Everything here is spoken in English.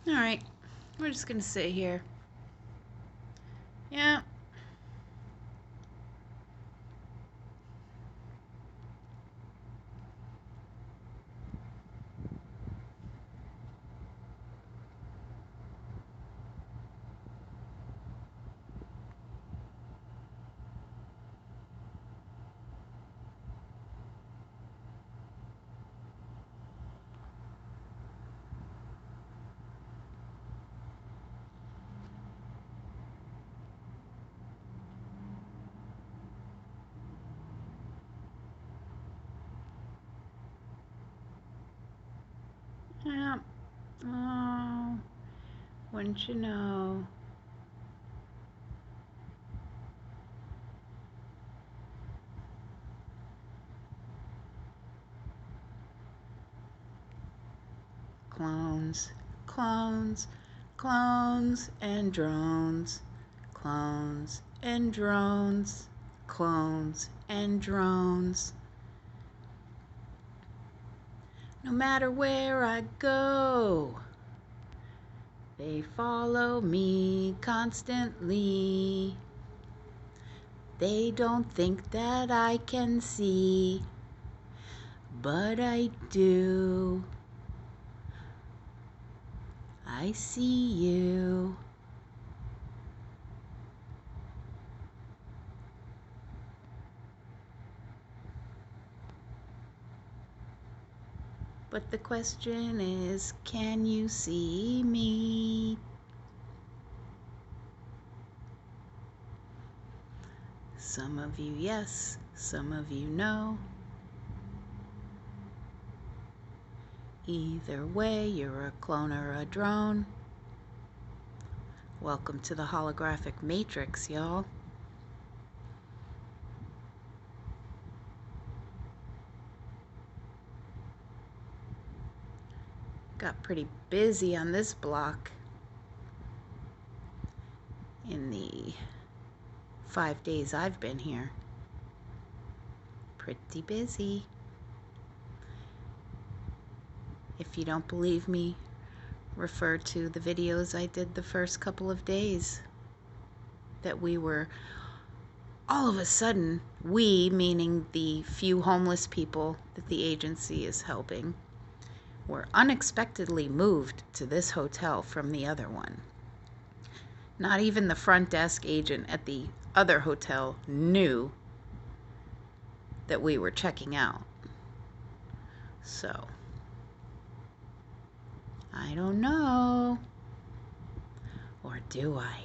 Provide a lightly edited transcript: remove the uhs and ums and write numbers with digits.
Alright, we're just gonna sit here. Yeah. Yeah. Oh, wouldn't you know? Clones, clones, clones and drones, clones and drones, clones and drones. No matter where I go, they follow me constantly. They don't think that I can see, but I do. I see you. But the question is, can you see me? Some of you yes, some of you no. Either way, you're a clone or a drone. Welcome to the holographic matrix, y'all. Got pretty busy on this block in the 5 days I've been here. Pretty busy. If you don't believe me, refer to the videos I did the first couple of days that we were all of a sudden, we, meaning the few homeless people that the agency is helping, were unexpectedly moved to this hotel from the other one. Not even the front desk agent at the other hotel knew that we were checking out. So, I don't know. Or do I?